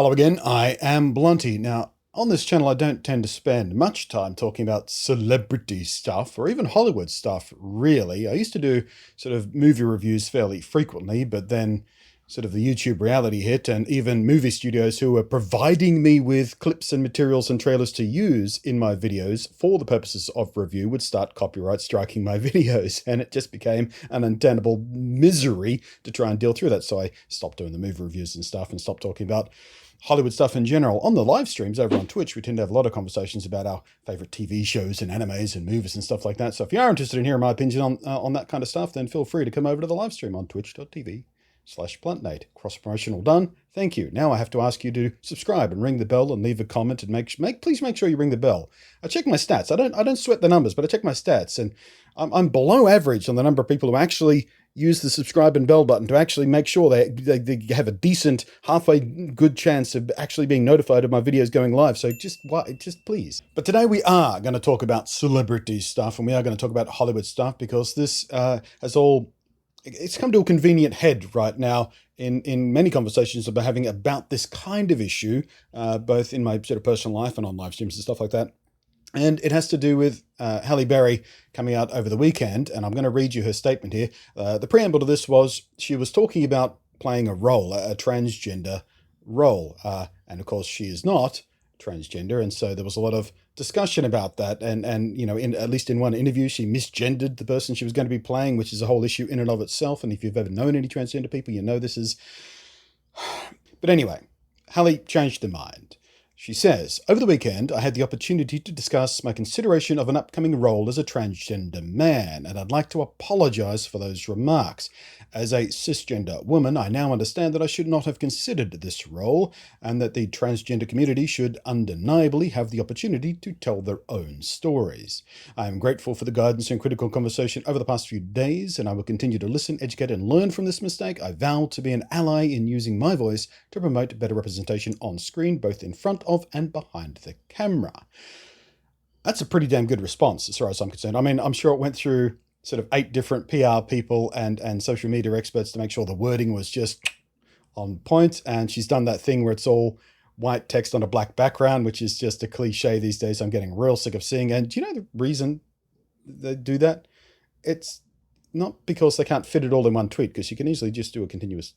Hello again, I am Blunty. Now, on this channel, I don't tend to spend much time talking about celebrity stuff or even Hollywood stuff, really. I used to do sort of movie reviews fairly frequently, but then sort of the YouTube reality hit, and even movie studios who were providing me with clips and materials and trailers to use in my videos for the purposes of review would start copyright striking my videos, and it just became an untenable misery to try and deal through that. So I stopped doing the movie reviews and stuff and stopped talking about Hollywood stuff in general. On the live streams over on Twitch, we tend to have a lot of conversations about our favorite TV shows and animes and movies and stuff like that. So if you are interested in hearing my opinion on that kind of stuff, then feel free to come over to the live stream on twitch.tv/bluntnate. Cross promotional done. Thank you. Now I have to ask you to subscribe and ring the bell and leave a comment, and please make sure you ring the bell. I check my stats. I don't sweat the numbers, but I check my stats, and I'm below average on the number of people who actually use the subscribe and bell button to actually make sure they have a decent, halfway good chance of actually being notified of my videos going live. So just please. But today we are going to talk about celebrity stuff, and we are going to talk about Hollywood stuff, because this it's come to a convenient head right now in many conversations I've been having about this kind of issue, both in my sort of personal life and on live streams and stuff like that. And it has to do with Halle Berry coming out over the weekend, and I'm going to read you her statement here. The preamble to this was she was talking about playing a role, a transgender role, and of course she is not transgender, and so there was a lot of discussion about that. And you know, at least in one interview, she misgendered the person she was going to be playing, which is a whole issue in and of itself. And if you've ever known any transgender people, you know this is. But anyway, Halle changed her mind. She says, over the weekend, I had the opportunity to discuss my consideration of an upcoming role as a transgender man, and I'd like to apologize for those remarks. As a cisgender woman, I now understand that I should not have considered this role, and that the transgender community should undeniably have the opportunity to tell their own stories. I am grateful for the guidance and critical conversation over the past few days, and I will continue to listen, educate, and learn from this mistake. I vow to be an ally in using my voice to promote better representation on screen, both in front of and behind the camera. That's a pretty damn good response as far as I'm concerned. I mean, I'm sure it went through sort of 8 different PR people and social media experts to make sure the wording was just on point. And she's done that thing where it's all white text on a black background, which is just a cliche these days. I'm getting real sick of seeing. And do you know the reason they do that? It's not because they can't fit it all in one tweet, because you can easily just do a continuous,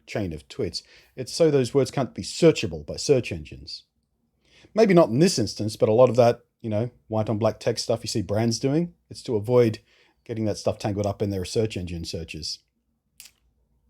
chain of tweets. It's so those words can't be searchable by search engines. Maybe not in this instance, but a lot of that, white on black text stuff you see brands doing, it's to avoid getting that stuff tangled up in their search engine searches.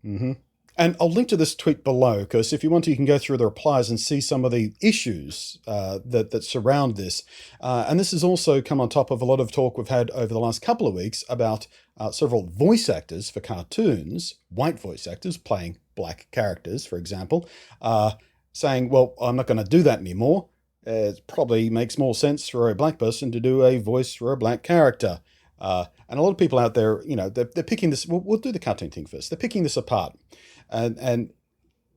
And I'll link to this tweet below, because if you want to, you can go through the replies and see some of the issues that surround this. And this has also come on top of a lot of talk we've had over the last couple of weeks about several voice actors for cartoons, white voice actors playing black characters, for example, saying, well, I'm not going to do that anymore. It probably makes more sense for a black person to do a voice for a black character. And a lot of people out there, they're picking this. We'll do the cartoon thing first. They're picking this apart. And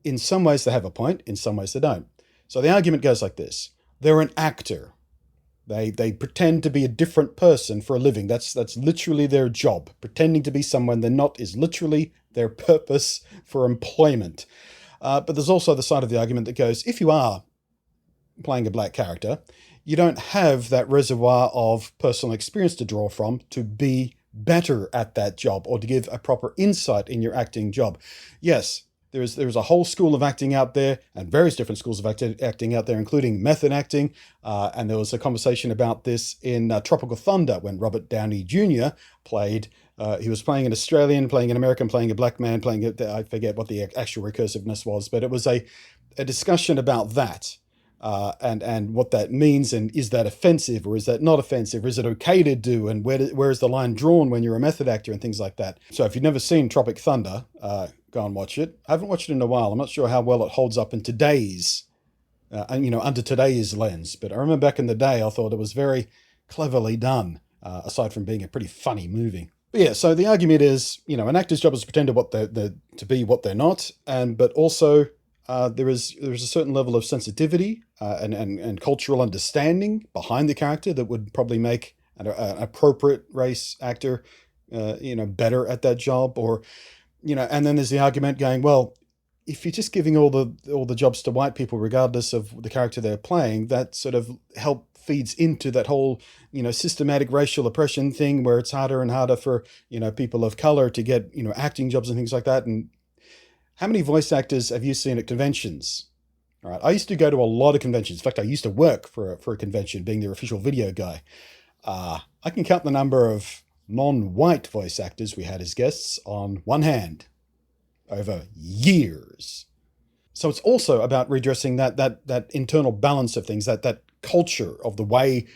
in some ways they have a point, in some ways they don't. So the argument goes like this. They're an actor. They pretend to be a different person for a living. That's literally their job. Pretending to be someone they're not is literally their purpose for employment. But there's also the side of the argument that goes, if you are playing a black character, you don't have that reservoir of personal experience to draw from to be better at that job or to give a proper insight in your acting job. Yes, there's a whole school of acting out there, and various different schools of acting out there, including method acting. And there was a conversation about this in Tropical Thunder when Robert Downey Jr. played. He was playing an Australian, playing an American, playing a black man, I forget what the actual recursiveness was, but it was a discussion about that. And what that means, and is that offensive or is that not offensive? Is it okay to do? And where is the line drawn when you're a method actor and things like that? So if you've never seen Tropic Thunder, go and watch it. I haven't watched it in a while. I'm not sure how well it holds up in today's, under today's lens. But I remember back in the day, I thought it was very cleverly done, aside from being a pretty funny movie. But yeah, so the argument is, an actor's job is to pretend to be what they're not, but also there is a certain level of sensitivity and cultural understanding behind the character that would probably make an appropriate race actor, better at that job. Or, and then there's the argument going, well, if you're just giving all the jobs to white people, regardless of the character they're playing, that sort of feeds into that whole, systematic racial oppression thing where it's harder and harder for, people of color to get, acting jobs and things like that. And how many voice actors have you seen at conventions? All right. I used to go to a lot of conventions. In fact, I used to work for a convention, being their official video guy. I can count the number of non-white voice actors we had as guests on one hand over years. So it's also about redressing that internal balance of things, that culture of the way,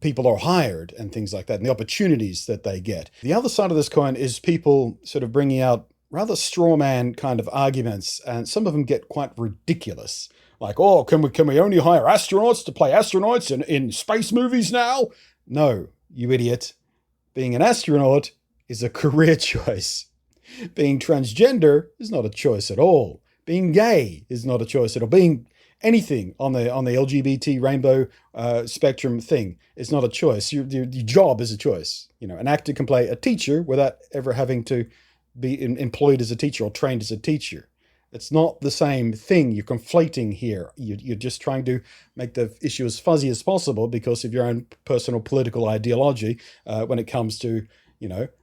people are hired and things like that, and the opportunities that they get. The other side of this coin is people sort of bringing out rather straw man kind of arguments, and some of them get quite ridiculous. Like, oh, can we only hire astronauts to play astronauts in space movies now? No, you idiot. Being an astronaut is a career choice. Being transgender is not a choice at all. Being gay is not a choice at all. Being anything on the LGBT rainbow spectrum thing is not a choice. Your job is a choice. An actor can play a teacher without ever having to be employed as a teacher or trained as a teacher. It's not the same thing. You're conflating here. You're just trying to make the issue as fuzzy as possible because of your own personal political ideology when it comes to,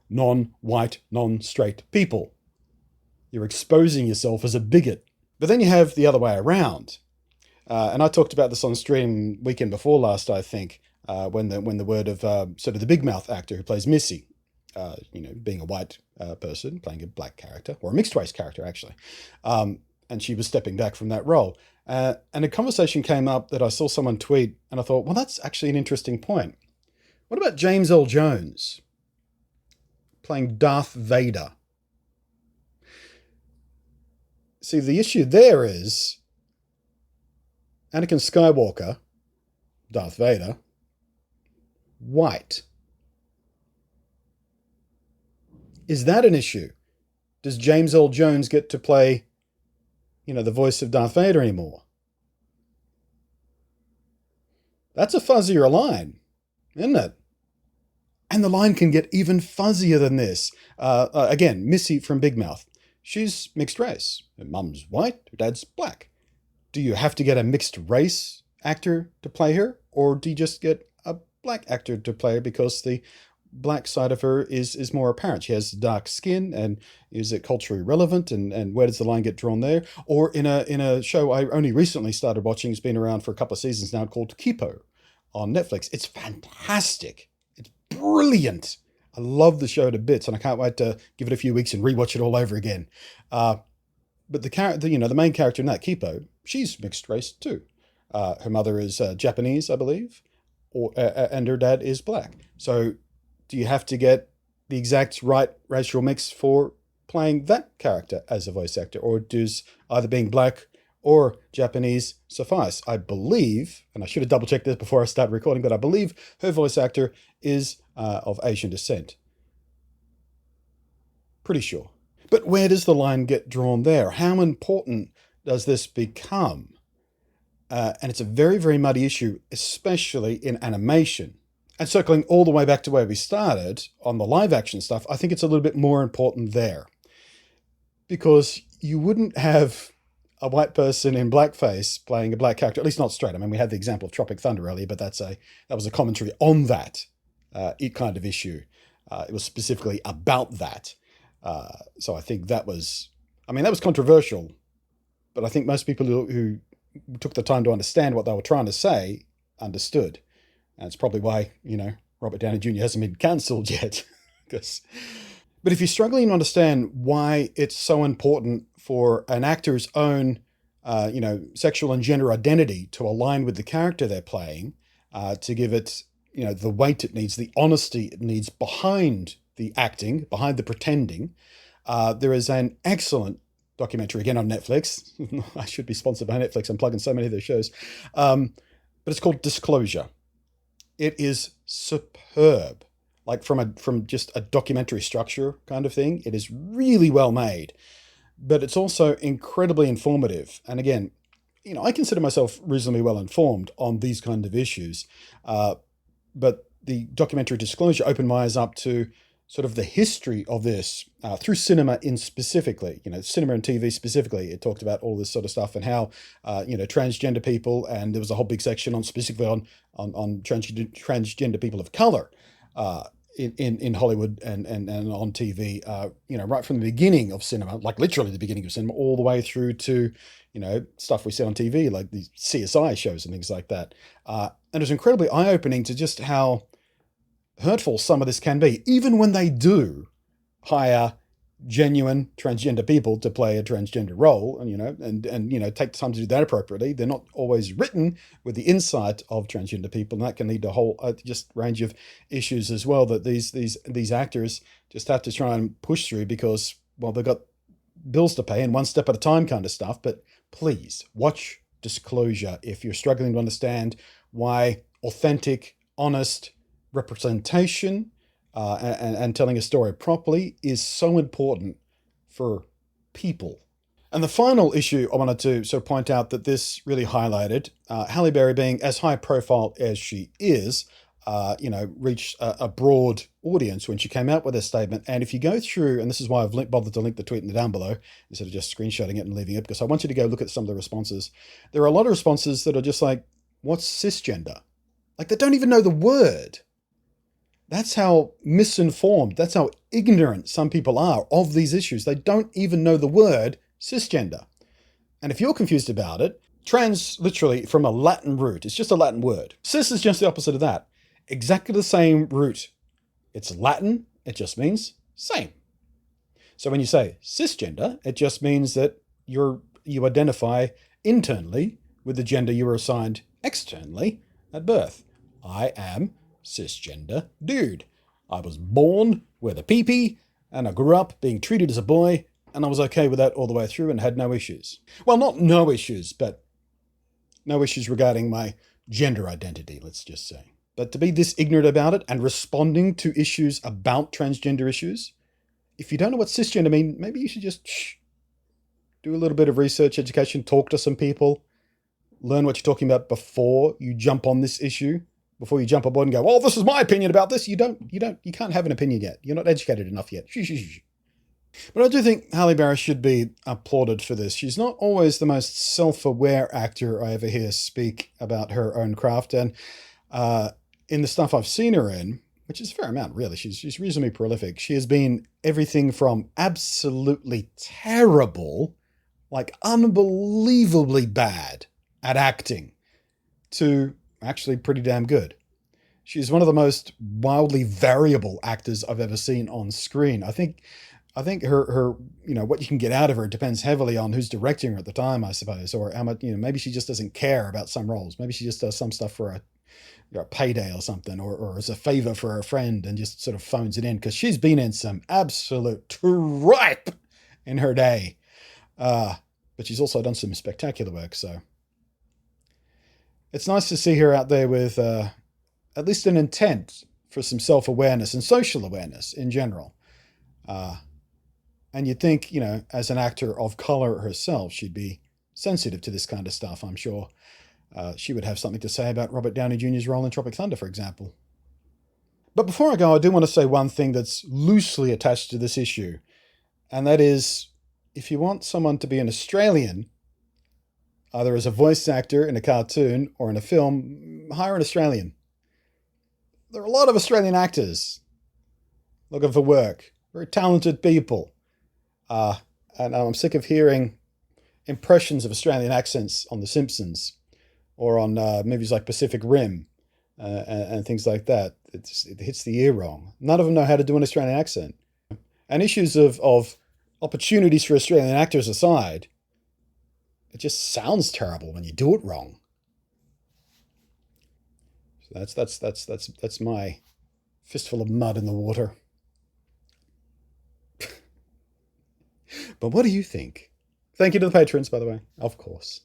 non-white, non-straight people. You're exposing yourself as a bigot. But then you have the other way around. And I talked about this on stream weekend before last, I think, when the word of sort of the big mouth actor who plays Missy, being a white person playing a black character, or a mixed race character, actually. And she was stepping back from that role. And a conversation came up that I saw someone tweet, and I thought, well, that's actually an interesting point. What about James Earl Jones playing Darth Vader? See, the issue there is Anakin Skywalker, Darth Vader, white. Is that an issue? Does James Earl Jones get to play, the voice of Darth Vader anymore? That's a fuzzier line, isn't it? And the line can get even fuzzier than this. Again, Missy from Big Mouth. She's mixed race. Her mum's white, her dad's black. Do you have to get a mixed race actor to play her? Or do you just get a black actor to play her because the black side of her is more apparent? She has dark skin, and is it culturally relevant? And where does the line get drawn there? Or in a show I only recently started watching, it's been around for a couple of seasons now, called Kipo on Netflix. It's fantastic. It's brilliant. I love the show to bits, and I can't wait to give it a few weeks and rewatch it all over again. But the main character in that, Kipo, she's mixed race too. Her mother is Japanese, I believe, and her dad is black. So do you have to get the exact right racial mix for playing that character as a voice actor? Or does either being black or Japanese suffice? I believe, and I should have double checked this before I started recording, but I believe her voice actor is of Asian descent. Pretty sure. But where does the line get drawn there? How important does this become? And it's a very, very muddy issue, especially in animation. And circling all the way back to where we started on the live action stuff, I think it's a little bit more important there. Because you wouldn't have a white person in blackface playing a black character, at least not straight. I mean, we had the example of Tropic Thunder earlier, but that was a commentary on that kind of issue. It was specifically about that. So I think that was controversial, but I think most people who took the time to understand what they were trying to say understood. And it's probably why, Robert Downey Jr. hasn't been cancelled yet. But if you're struggling to understand why it's so important for an actor's own, sexual and gender identity to align with the character they're playing, to give it, the weight it needs, the honesty it needs behind the acting, behind the pretending, there is an excellent documentary, again on Netflix. I should be sponsored by Netflix. I'm plugging so many of their shows. But it's called Disclosure. It is superb. Like from just a documentary structure kind of thing. It is really well made, but it's also incredibly informative. And again, I consider myself reasonably well informed on these kind of issues. But the documentary Disclosure opened my eyes up to sort of the history of this through cinema in specifically, cinema and TV specifically. It talked about all this sort of stuff and how, transgender people, and there was a whole big section on specifically on transgender people of color in Hollywood and on TV, right from the beginning of cinema, like literally the beginning of cinema, all the way through to, stuff we see on TV, like the CSI shows and things like that. And it was incredibly eye-opening to just how hurtful some of this can be, even when they do hire genuine transgender people to play a transgender role, and take time to do that appropriately. They're not always written with the insight of transgender people, and that can lead to a whole just range of issues as well that these actors just have to try and push through because, well, they've got bills to pay and one step at a time kind of stuff. But please watch Disclosure if you're struggling to understand why authentic, honest representation and telling a story properly is so important for people. And the final issue I wanted to sort of point out that this really highlighted, Halle Berry being as high profile as she is, reached a broad audience when she came out with this statement. And if you go through, and this is why I've bothered to link the tweet in the down below, instead of just screenshotting it and leaving it, because I want you to go look at some of the responses. There are a lot of responses that are just like, what's cisgender? Like they don't even know the word. That's how misinformed, that's how ignorant some people are of these issues. They don't even know the word cisgender. And if you're confused about it, trans, literally from a Latin root, it's just a Latin word. Cis is just the opposite of that. Exactly the same root. It's Latin, it just means same. So when you say cisgender, it just means that you identify internally with the gender you were assigned externally at birth. I am cisgender dude. I was born with a pee-pee, and I grew up being treated as a boy, and I was okay with that all the way through and had no issues. Well, not no issues, but no issues regarding my gender identity, let's just say. But to be this ignorant about it and responding to issues about transgender issues, if you don't know what cisgender means, maybe you should just do a little bit of research, education, talk to some people, learn what you're talking about before you jump on this issue. Before you jump aboard and go, well, this is my opinion about this. You can't have an opinion yet. You're not educated enough yet. But I do think Halle Berry should be applauded for this. She's not always the most self-aware actor I ever hear speak about her own craft. And in the stuff I've seen her in, which is a fair amount, really, she's reasonably prolific. She has been everything from absolutely terrible, like unbelievably bad at acting, to actually pretty damn good. She's one of the most wildly variable actors I've ever seen on screen. I think her what you can get out of her depends heavily on who's directing her at the time, I suppose, or how much, maybe she just doesn't care about some roles. Maybe she just does some stuff for a payday or something, or as a favor for her friend and just sort of phones it in, because she's been in some absolute tripe in her day. But she's also done some spectacular work, so it's nice to see her out there with at least an intent for some self-awareness and social awareness in general. And you'd think, as an actor of color herself, she'd be sensitive to this kind of stuff, I'm sure. She would have something to say about Robert Downey Jr.'s role in Tropic Thunder, for example. But before I go, I do want to say one thing that's loosely attached to this issue, and that is, if you want someone to be an Australian, either as a voice actor in a cartoon or in a film, hire an Australian. There are a lot of Australian actors looking for work, very talented people. And I'm sick of hearing impressions of Australian accents on The Simpsons or on movies like Pacific Rim and things like that. It hits the ear wrong. None of them know how to do an Australian accent. And issues of opportunities for Australian actors aside, it just sounds terrible when you do it wrong. So that's my fistful of mud in the water. But what do you think? Thank you to the patrons, by the way, of course.